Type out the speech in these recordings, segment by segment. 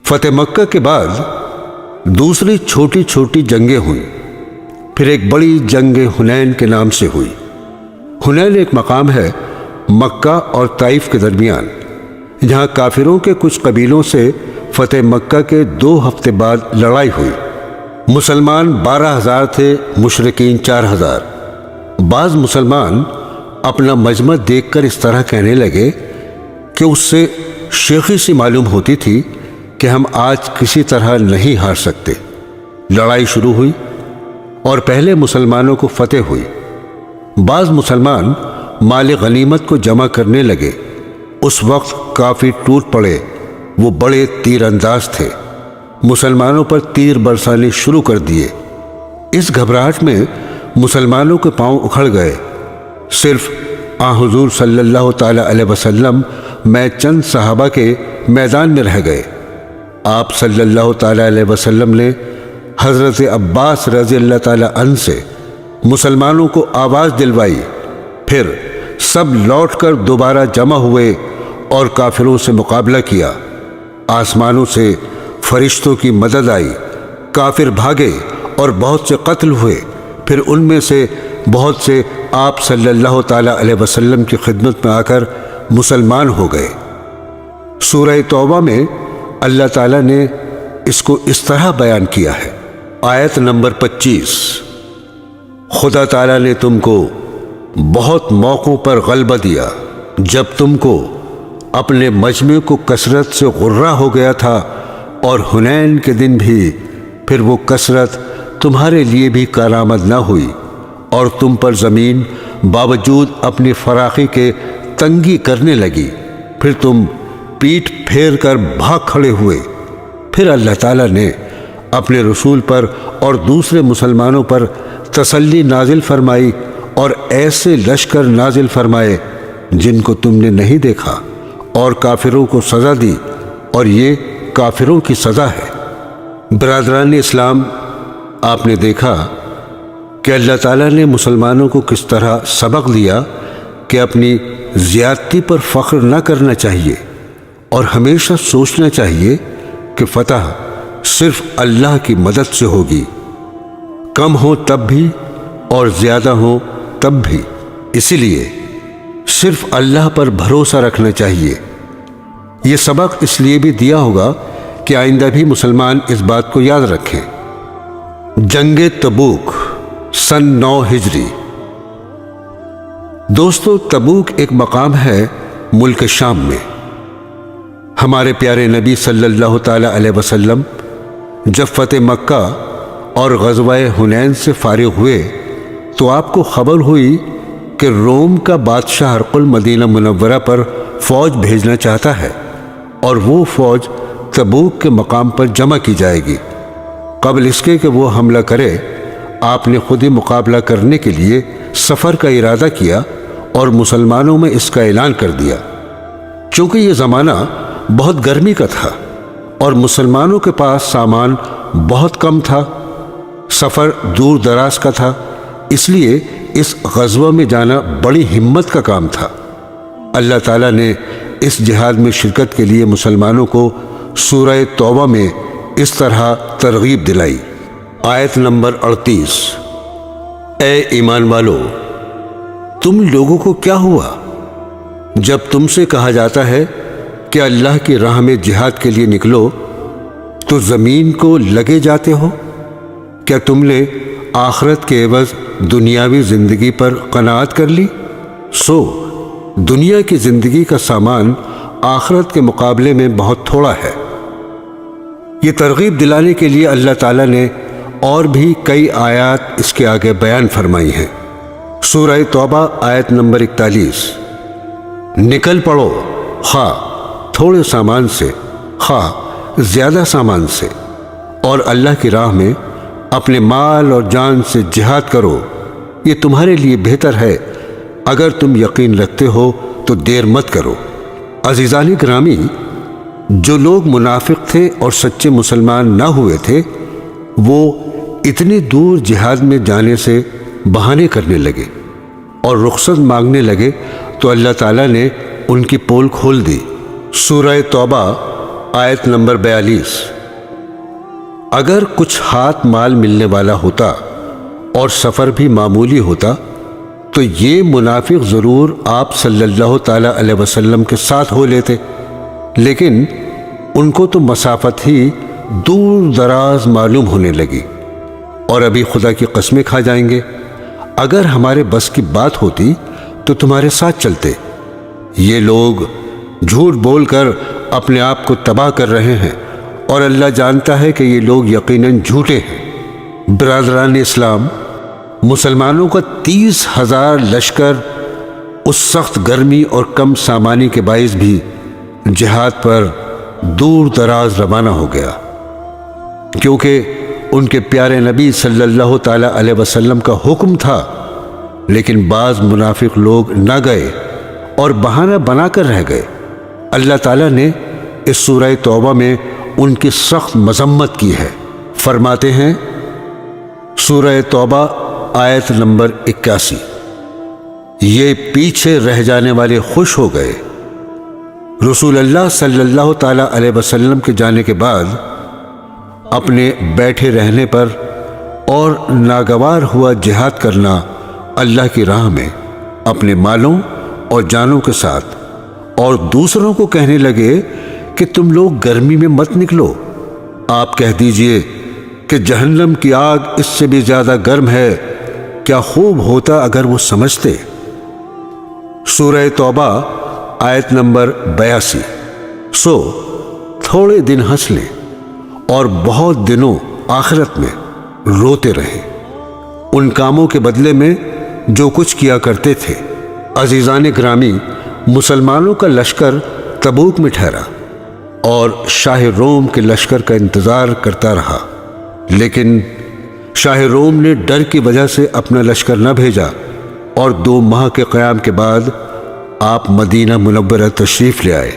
فتح مکہ کے بعد دوسری چھوٹی چھوٹی جنگیں ہوئیں، پھر ایک بڑی جنگ حنین کے نام سے ہوئی۔ حنین ایک مقام ہے مکہ اور طائف کے درمیان، جہاں کافروں کے کچھ قبیلوں سے فتح مکہ کے 2 ہفتے بعد لڑائی ہوئی۔ مسلمان 12,000 تھے، مشرکین 4,000۔ بعض مسلمان اپنا مجمع دیکھ کر اس طرح کہنے لگے کہ اس سے شیخی سی معلوم ہوتی تھی کہ ہم آج کسی طرح نہیں ہار سکتے۔ لڑائی شروع ہوئی اور پہلے مسلمانوں کو فتح ہوئی۔ بعض مسلمان مال غنیمت کو جمع کرنے لگے۔ اس وقت کافی ٹوٹ پڑے، وہ بڑے تیر انداز تھے، مسلمانوں پر تیر برسانے شروع کر دیے۔ اس گھبراہٹ میں مسلمانوں کے پاؤں اکھڑ گئے۔ صرف حضور صلی اللہ تعالی علیہ وسلم میں چند صحابہ کے میدان میں رہ گئے۔ آپ صلی اللہ تعالی علیہ وسلم نے حضرت عباس رضی اللہ تعالی عنہ سے مسلمانوں کو آواز دلوائی، پھر سب لوٹ کر دوبارہ جمع ہوئے اور کافروں سے مقابلہ کیا۔ آسمانوں سے فرشتوں کی مدد آئی، کافر بھاگے اور بہت سے قتل ہوئے۔ پھر ان میں سے بہت سے آپ صلی اللہ تعالی علیہ وسلم کی خدمت میں آ کر مسلمان ہو گئے۔ سورہ توبہ میں اللہ تعالیٰ نے اس کو اس طرح بیان کیا ہے۔ آیت نمبر 25، خدا تعالیٰ نے تم کو بہت موقعوں پر غلبہ دیا جب تم کو اپنے مجمع کو کثرت سے غرہ ہو گیا تھا، اور حنین کے دن بھی پھر وہ کثرت تمہارے لیے بھی کارآمد نہ ہوئی، اور تم پر زمین باوجود اپنی فراخی کے تنگی کرنے لگی، پھر تم پیٹھ پھیر کر بھاگ کھڑے ہوئے۔ پھر اللہ تعالیٰ نے اپنے رسول پر اور دوسرے مسلمانوں پر تسلی نازل فرمائی اور ایسے لشکر نازل فرمائے جن کو تم نے نہیں دیکھا، اور کافروں کو سزا دی، اور یہ کافروں کی سزا ہے۔ برادران اسلام، آپ نے دیکھا کہ اللہ تعالیٰ نے مسلمانوں کو کس طرح سبق دیا کہ اپنی زیادتی پر فخر نہ کرنا چاہیے، اور ہمیشہ سوچنا چاہیے کہ فتح صرف اللہ کی مدد سے ہوگی، کم ہو تب بھی اور زیادہ ہو تب بھی۔ اسی لیے صرف اللہ پر بھروسہ رکھنا چاہیے۔ یہ سبق اس لیے بھی دیا ہوگا کہ آئندہ بھی مسلمان اس بات کو یاد رکھیں۔ جنگ تبوک سن 9 ہجری۔ دوستو، تبوک ایک مقام ہے ملک شام میں۔ ہمارے پیارے نبی صلی اللہ تعالی علیہ وسلم جب فتح مکہ اور غزوہ حنین سے فارغ ہوئے تو آپ کو خبر ہوئی کہ روم کا بادشاہ ہرقل مدینہ منورہ پر فوج بھیجنا چاہتا ہے، اور وہ فوج تبوک کے مقام پر جمع کی جائے گی۔ قبل اس کے کہ وہ حملہ کرے، آپ نے خود ہی مقابلہ کرنے کے لیے سفر کا ارادہ کیا اور مسلمانوں میں اس کا اعلان کر دیا۔ چونکہ یہ زمانہ بہت گرمی کا تھا اور مسلمانوں کے پاس سامان بہت کم تھا، سفر دور دراز کا تھا، اس لیے اس غزوہ میں جانا بڑی ہمت کا کام تھا۔ اللہ تعالیٰ نے اس جہاد میں شرکت کے لیے مسلمانوں کو سورہ توبہ میں اس طرح ترغیب دلائی۔ آیت نمبر 38، اے ایمان والو، تم لوگوں کو کیا ہوا جب تم سے کہا جاتا ہے کہ اللہ کی راہ میں جہاد کے لیے نکلو تو زمین کو لگے جاتے ہو؟ کیا تم نے آخرت کے عوض دنیاوی زندگی پر قناعت کر لی؟ سو دنیا کی زندگی کا سامان آخرت کے مقابلے میں بہت تھوڑا ہے۔ یہ ترغیب دلانے کے لیے اللہ تعالیٰ نے اور بھی کئی آیات اس کے آگے بیان فرمائی ہیں۔ سورہ توبہ آیت نمبر 41، نکل پڑو خواہ تھوڑے سامان سے خواہ زیادہ سامان سے، اور اللہ کی راہ میں اپنے مال اور جان سے جہاد کرو، یہ تمہارے لیے بہتر ہے، اگر تم یقین رکھتے ہو تو دیر مت کرو۔ عزیزان گرامی، جو لوگ منافق تھے اور سچے مسلمان نہ ہوئے تھے، وہ اتنی دور جہاد میں جانے سے بہانے کرنے لگے اور رخصت مانگنے لگے تو اللہ تعالیٰ نے ان کی پول کھول دی۔ سورہ توبہ آیت نمبر 42۔ اگر کچھ ہاتھ مال ملنے والا ہوتا اور سفر بھی معمولی ہوتا تو یہ منافق ضرور آپ صلی اللہ تعالی علیہ وسلم کے ساتھ ہو لیتے، لیکن ان کو تو مسافت ہی دور دراز معلوم ہونے لگی اور ابھی خدا کی قسمیں کھا جائیں گے۔ اگر ہمارے بس کی بات ہوتی تو تمہارے ساتھ چلتے۔ یہ لوگ جھوٹ بول کر اپنے آپ کو تباہ کر رہے ہیں اور اللہ جانتا ہے کہ یہ لوگ یقیناً جھوٹے ہیں۔ برادران اسلام، مسلمانوں کا 30,000 لشکر اس سخت گرمی اور کم سامانی کے باعث بھی جہاد پر دور دراز روانہ ہو گیا، کیونکہ ان کے پیارے نبی صلی اللہ تعالی علیہ وسلم کا حکم تھا، لیکن بعض منافق لوگ نہ گئے اور بہانہ بنا کر رہ گئے۔ اللہ تعالیٰ نے اس سورہ توبہ میں ان کی سخت مذمت کی ہے۔ فرماتے ہیں سورہ توبہ آیت نمبر 81، یہ پیچھے رہ جانے والے خوش ہو گئے۔ رسول اللہ صلی اللہ تعالی علیہ وسلم کے جانے کے بعد اپنے بیٹھے رہنے پر اور ناگوار ہوا جہاد کرنا اللہ کی راہ میں اپنے مالوں اور جانوں کے ساتھ، اور دوسروں کو کہنے لگے کہ تم لوگ گرمی میں مت نکلو۔ آپ کہہ دیجئے کہ جہنم کی آگ اس سے بھی زیادہ گرم ہے، کیا خوب ہوتا اگر وہ سمجھتے۔ سورہ توبہ آیت نمبر 82۔ سو تھوڑے دن ہنس لیں اور بہت دنوں آخرت میں روتے رہیں ان کاموں کے بدلے میں جو کچھ کیا کرتے تھے۔ عزیزان گرامی، مسلمانوں کا لشکر تبوک میں ٹھہرا اور شاہ روم کے لشکر کا انتظار کرتا رہا، لیکن شاہ روم نے ڈر کی وجہ سے اپنا لشکر نہ بھیجا اور 2 ماہ کے قیام کے بعد آپ مدینہ منورہ تشریف لے آئے۔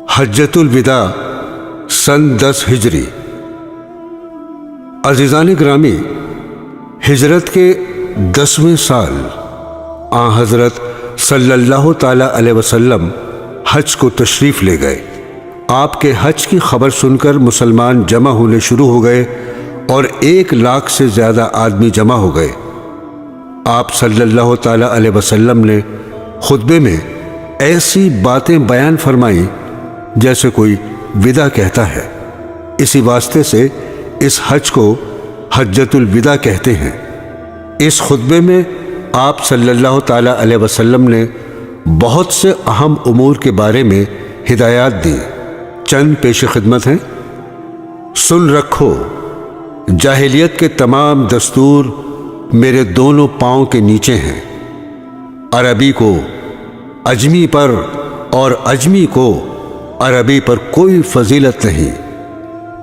حجۃ الوداع سن 10 ہجری۔ عزیزان گرامی، ہجرت کے 10ویں سال آن حضرت صلی اللہ تعالی علیہ وسلم حج کو تشریف لے گئے۔ آپ کے حج کی خبر سن کر مسلمان جمع ہونے شروع ہو گئے اور 1 لاکھ سے زیادہ آدمی جمع ہو گئے۔ آپ صلی اللہ تعالی علیہ وسلم نے خطبے میں ایسی باتیں بیان فرمائیں جیسے کوئی وداع کہتا ہے۔ اسی واسطے سے اس حج کو حجۃ الوداع کہتے ہیں۔ اس خطبے میں آپ صلی اللہ تعالی علیہ وسلم نے بہت سے اہم امور کے بارے میں ہدایات دی۔ چند پیش خدمت ہیں۔ سن رکھو، جاہلیت کے تمام دستور میرے دونوں پاؤں کے نیچے ہیں۔ عربی کو اجمی پر اور اجمی کو عربی پر کوئی فضیلت نہیں۔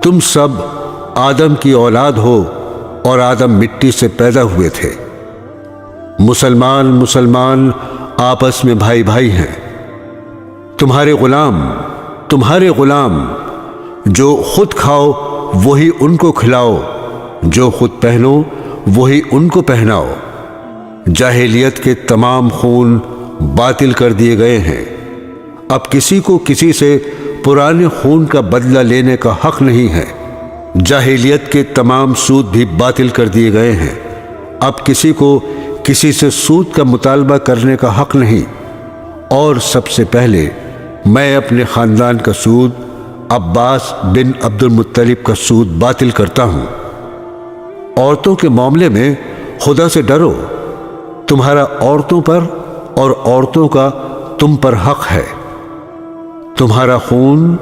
تم سب آدم کی اولاد ہو اور آدم مٹی سے پیدا ہوئے تھے۔ مسلمان آپس میں بھائی بھائی ہیں۔ تمہارے غلام جو خود کھاؤ وہی ان کو کھلاؤ، جو خود پہنو وہی ان کو پہناؤ۔ جاہلیت کے تمام خون باطل کر دیے گئے ہیں۔ اب کسی کو کسی سے پرانے خون کا بدلہ لینے کا حق نہیں ہے۔ جاہلیت کے تمام سود بھی باطل کر دیے گئے ہیں۔ اب کسی کو کسی سے سود کا مطالبہ کرنے کا حق نہیں۔ اور سب سے پہلے میں اپنے خاندان کا سود، عباس بن عبد المطلب کا سود باطل کرتا ہوں۔ عورتوں کے معاملے میں خدا سے ڈرو۔ تمہارا عورتوں پر اور عورتوں کا تم پر حق ہے۔ تمہارا خون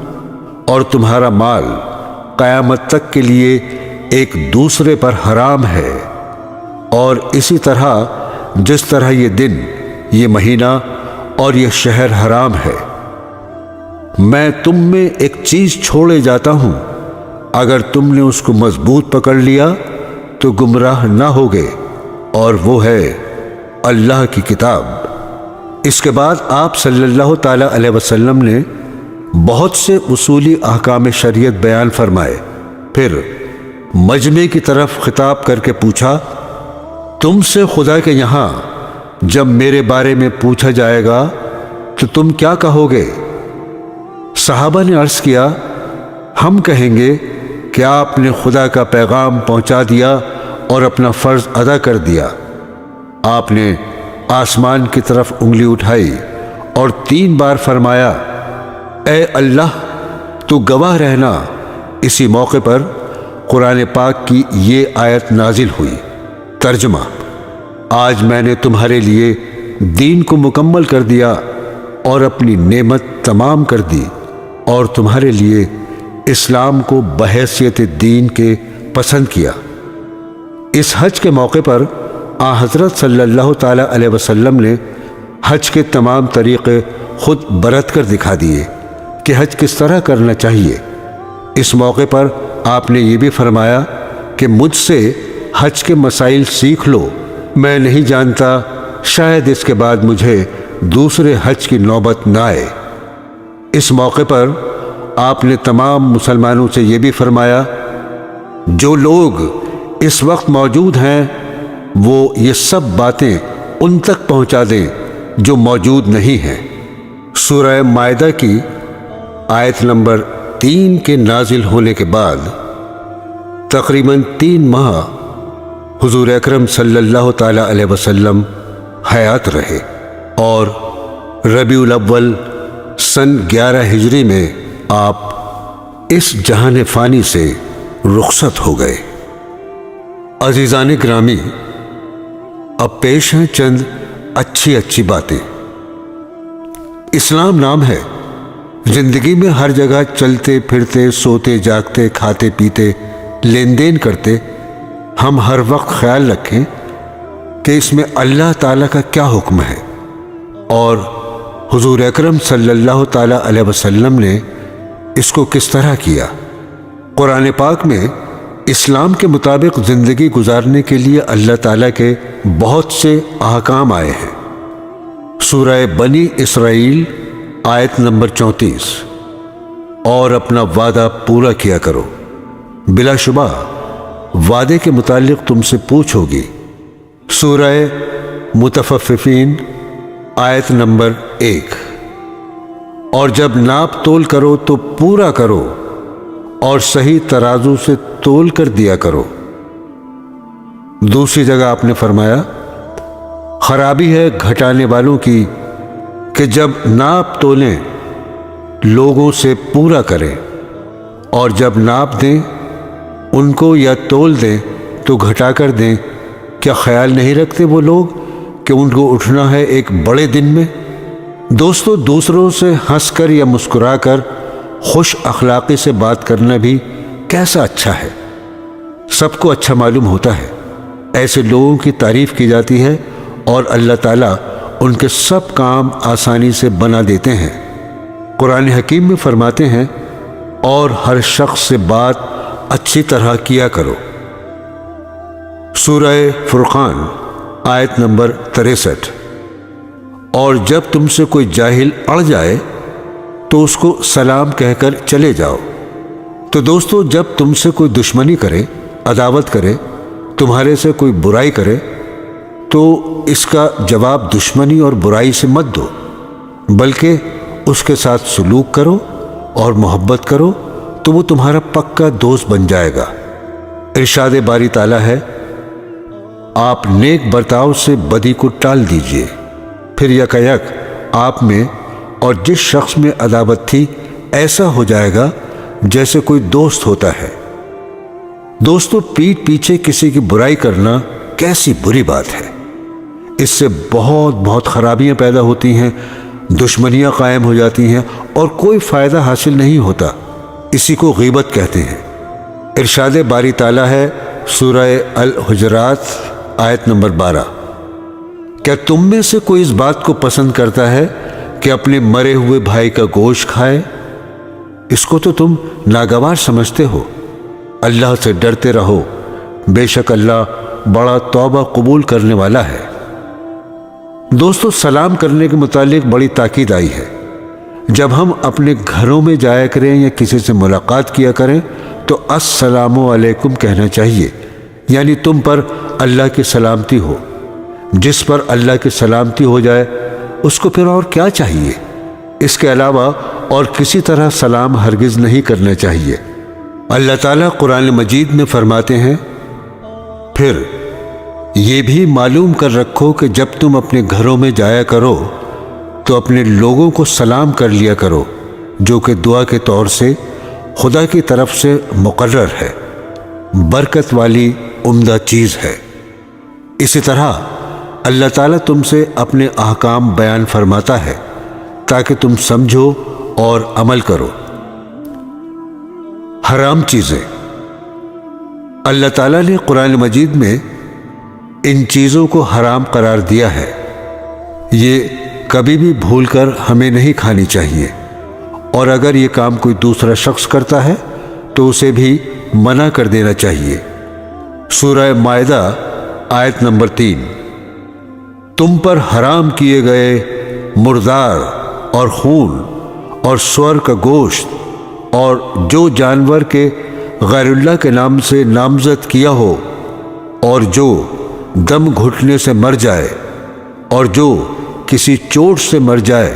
اور تمہارا مال قیامت تک کے لیے ایک دوسرے پر حرام ہے، اور اسی طرح جس طرح یہ دن، یہ مہینہ اور یہ شہر حرام ہے۔ میں تم میں ایک چیز چھوڑے جاتا ہوں، اگر تم نے اس کو مضبوط پکڑ لیا تو گمراہ نہ ہوگے، اور وہ ہے اللہ کی کتاب۔ اس کے بعد آپ صلی اللہ تعالی علیہ وسلم نے بہت سے اصولی احکام شریعت بیان فرمائے۔ پھر مجمع کی طرف خطاب کر کے پوچھا، تم سے خدا کے یہاں جب میرے بارے میں پوچھا جائے گا تو تم کیا کہو گے؟ صحابہ نے عرض کیا، ہم کہیں گے کہ آپ نے خدا کا پیغام پہنچا دیا اور اپنا فرض ادا کر دیا۔ آپ نے آسمان کی طرف انگلی اٹھائی اور 3 بار فرمایا، اے اللہ تو گواہ رہنا۔ اسی موقع پر قرآن پاک کی یہ آیت نازل ہوئی۔ ترجمہ: آج میں نے تمہارے لیے دین کو مکمل کر دیا اور اپنی نعمت تمام کر دی، اور تمہارے لیے اسلام کو بحیثیت دین کے پسند کیا۔ اس حج کے موقع پر حضرت صلی اللہ تعالی علیہ وسلم نے حج کے تمام طریقے خود برت کر دکھا دیے کہ حج کس طرح کرنا چاہیے۔ اس موقع پر آپ نے یہ بھی فرمایا کہ مجھ سے حج کے مسائل سیکھ لو، میں نہیں جانتا شاید اس کے بعد مجھے دوسرے حج کی نوبت نہ آئے۔ اس موقع پر آپ نے تمام مسلمانوں سے یہ بھی فرمایا، جو لوگ اس وقت موجود ہیں وہ یہ سب باتیں ان تک پہنچا دیں جو موجود نہیں ہیں۔ سورہ مائدہ کی آیت نمبر 3 کے نازل ہونے کے بعد تقریباً 3 ماہ حضور اکرم صلی اللہ تعالی علیہ وسلم حیات رہے اور ربیع الاول سن 11 ہجری میں آپ اس جہان فانی سے رخصت ہو گئے۔ عزیزان گرامی، اب پیش ہیں چند اچھی باتیں۔ اسلام نام ہے، زندگی میں ہر جگہ چلتے پھرتے، سوتے جاگتے، کھاتے پیتے، لین دین کرتے ہم ہر وقت خیال رکھیں کہ اس میں اللہ تعالیٰ کا کیا حکم ہے اور حضور اکرم صلی اللہ تعالیٰ علیہ وسلم نے اس کو کس طرح کیا۔ قرآن پاک میں اسلام کے مطابق زندگی گزارنے کے لیے اللہ تعالیٰ کے بہت سے احکام آئے ہیں۔ سورہ بنی اسرائیل آیت نمبر 34، اور اپنا وعدہ پورا کیا کرو، بلا شبہ وعدے کے متعلق تم سے پوچھ ہوگی۔ سورہ متفففین آیت نمبر 1، اور جب ناپ تول کرو تو پورا کرو اور صحیح ترازو سے تول کر دیا کرو۔ دوسری جگہ آپ نے فرمایا، خرابی ہے گھٹانے والوں کی کہ جب ناپ تولیں لوگوں سے پورا کریں، اور جب ناپ دیں ان کو یا تول دیں تو گھٹا کر دیں۔ کیا خیال نہیں رکھتے وہ لوگ کہ ان کو اٹھنا ہے ایک بڑے دن میں؟ دوستو، دوسروں سے ہنس کر یا مسکرا کر خوش اخلاقی سے بات کرنا بھی کیسا اچھا ہے، سب کو اچھا معلوم ہوتا ہے۔ ایسے لوگوں کی تعریف کی جاتی ہے اور اللہ تعالیٰ ان کے سب کام آسانی سے بنا دیتے ہیں۔ قرآن حکیم میں فرماتے ہیں، اور ہر شخص سے بات اچھی طرح کیا کرو۔ سورہ فرقان آیت نمبر 63، اور جب تم سے کوئی جاہل اڑ جائے تو اس کو سلام کہہ کر چلے جاؤ۔ تو دوستو، جب تم سے کوئی دشمنی کرے، عداوت کرے، تمہارے سے کوئی برائی کرے تو اس کا جواب دشمنی اور برائی سے مت دو، بلکہ اس کے ساتھ سلوک کرو اور محبت کرو تو وہ تمہارا پکا دوست بن جائے گا۔ ارشاد باری تعالیٰ ہے، آپ نیک برتاؤ سے بدی کو ٹال دیجئے، پھر یکایک آپ میں اور جس شخص میں عداوت تھی ایسا ہو جائے گا جیسے کوئی دوست ہوتا ہے۔ دوستو، پیٹھ پیچھے کسی کی برائی کرنا کیسی بری بات ہے۔ اس سے بہت خرابیاں پیدا ہوتی ہیں، دشمنیاں قائم ہو جاتی ہیں اور کوئی فائدہ حاصل نہیں ہوتا۔ اسی کو غیبت کہتے ہیں۔ ارشاد باری تعالیٰ ہے، سورہ الحجرات آیت نمبر 12، کیا تم میں سے کوئی اس بات کو پسند کرتا ہے کہ اپنے مرے ہوئے بھائی کا گوشت کھائے؟ اس کو تو تم ناگوار سمجھتے ہو۔ اللہ سے ڈرتے رہو، بے شک اللہ بڑا توبہ قبول کرنے والا ہے۔ دوستو، سلام کرنے کے متعلق بڑی تاکید آئی ہے۔ جب ہم اپنے گھروں میں جایا کریں یا کسی سے ملاقات کیا کریں تو السلام علیکم کہنا چاہیے، یعنی تم پر اللہ کی سلامتی ہو۔ جس پر اللہ کی سلامتی ہو جائے اس کو پھر اور کیا چاہیے۔ اس کے علاوہ اور کسی طرح سلام ہرگز نہیں کرنا چاہیے۔ اللہ تعالیٰ قرآن مجید میں فرماتے ہیں، پھر یہ بھی معلوم کر رکھو کہ جب تم اپنے گھروں میں جایا کرو تو اپنے لوگوں کو سلام کر لیا کرو، جو کہ دعا کے طور سے خدا کی طرف سے مقرر ہے، برکت والی عمدہ چیز ہے۔ اسی طرح اللہ تعالیٰ تم سے اپنے احکام بیان فرماتا ہے تاکہ تم سمجھو اور عمل کرو۔ حرام چیزیں، اللہ تعالیٰ نے قرآن مجید میں ان چیزوں کو حرام قرار دیا ہے۔ یہ کبھی بھی بھول کر ہمیں نہیں کھانی چاہیے، اور اگر یہ کام کوئی دوسرا شخص کرتا ہے تو اسے بھی منع کر دینا چاہیے۔ سورہ مائدہ آیت نمبر 3۔ تم پر حرام کیے گئے مردار اور خون اور سور کا گوشت اور جو جانور کے غیر اللہ کے نام سے نامزد کیا ہو، اور جو دم گھٹنے سے مر جائے، اور جو کسی چوٹ سے مر جائے،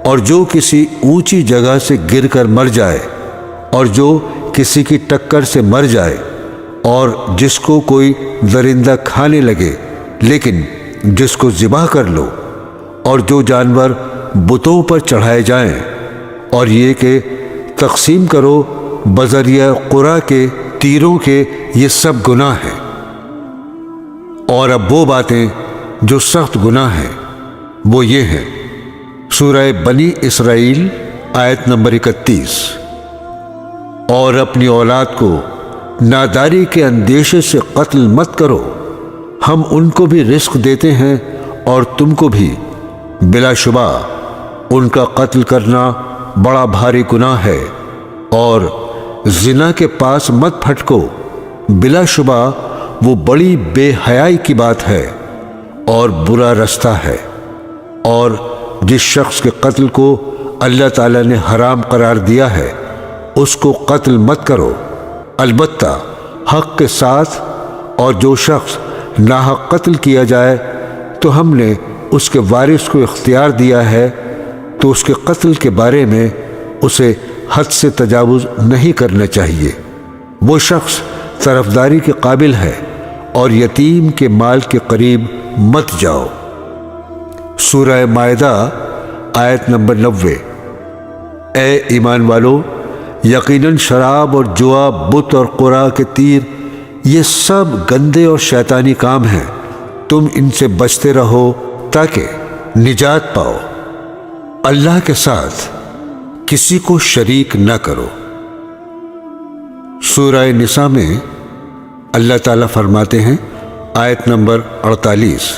اور جو کسی اونچی جگہ سے گر کر مر جائے، اور جو کسی کی ٹکر سے مر جائے، اور جس کو کوئی درندہ کھانے لگے لیکن جس کو ذبح کر لو، اور جو جانور بتوں پر چڑھائے جائیں، اور یہ کہ تقسیم کرو بذریعہ قرا کے تیروں کے، یہ سب گناہ ہیں۔ اور اب وہ باتیں جو سخت گناہ ہیں وہ یہ ہیں۔ سورہ بنی اسرائیل آیت نمبر 31۔ اور اپنی اولاد کو ناداری کے اندیشے سے قتل مت کرو، ہم ان کو بھی رزق دیتے ہیں اور تم کو بھی، بلا شبہ ان کا قتل کرنا بڑا بھاری گناہ ہے، اور زنا کے پاس مت پھٹکو، بلا شبہ وہ بڑی بے حیائی کی بات ہے اور برا رستہ ہے۔ اور جس شخص کے قتل کو اللہ تعالیٰ نے حرام قرار دیا ہے اس کو قتل مت کرو، البتہ حق کے ساتھ، اور جو شخص ناحق قتل کیا جائے تو ہم نے اس کے وارث کو اختیار دیا ہے تو اس کے قتل کے بارے میں اسے حد سے تجاوز نہیں کرنا چاہیے۔ وہ شخص طرفداری کے قابل ہے، اور یتیم کے مال کے قریب مت جاؤ۔ سورہ مائدہ آیت نمبر 90۔ اے ایمان والو، یقیناً شراب اور جوا، بت اور قرا کے تیر، یہ سب گندے اور شیطانی کام ہیں، تم ان سے بچتے رہو تاکہ نجات پاؤ۔ اللہ کے ساتھ کسی کو شریک نہ کرو۔ سورہ نساء میں اللہ تعالیٰ فرماتے ہیں، آیت نمبر 48،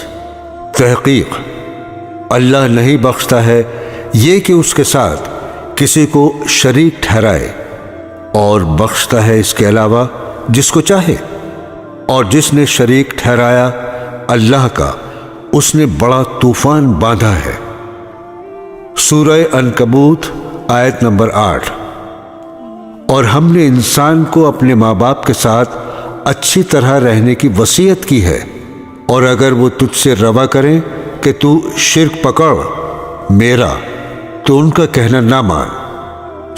تحقیق اللہ نہیں بخشتا ہے یہ کہ اس کے ساتھ کسی کو شریک ٹھہرائے، اور بخشتا ہے اس کے علاوہ جس کو چاہے، اور جس نے شریک ٹھہرایا اللہ کا اس نے بڑا طوفان باندھا ہے۔ سورہ عنکبوت آیت نمبر 8۔ اور ہم نے انسان کو اپنے ماں باپ کے ساتھ اچھی طرح رہنے کی وصیت کی ہے، اور اگر وہ تجھ سے روا کریں کہ تو شرک پکڑ میرا تو ان کا کہنا نہ مان۔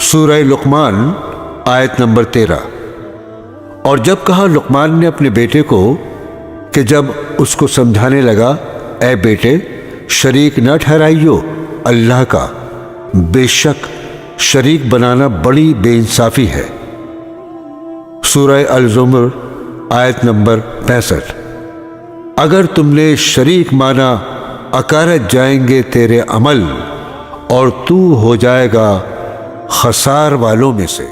سورہ لقمان آیت نمبر 13۔ اور جب کہا لقمان نے اپنے بیٹے کو کہ جب اس کو سمجھانے لگا، اے بیٹے شریک نہ ٹھہرائیو اللہ کا، بے شک شریک بنانا بڑی بے انصافی ہے۔ سورہ الزمر آیت نمبر 65۔ اگر تم نے شریک مانا اکارت جائیں گے تیرے عمل، اور تو ہو جائے گا خسار والوں میں سے۔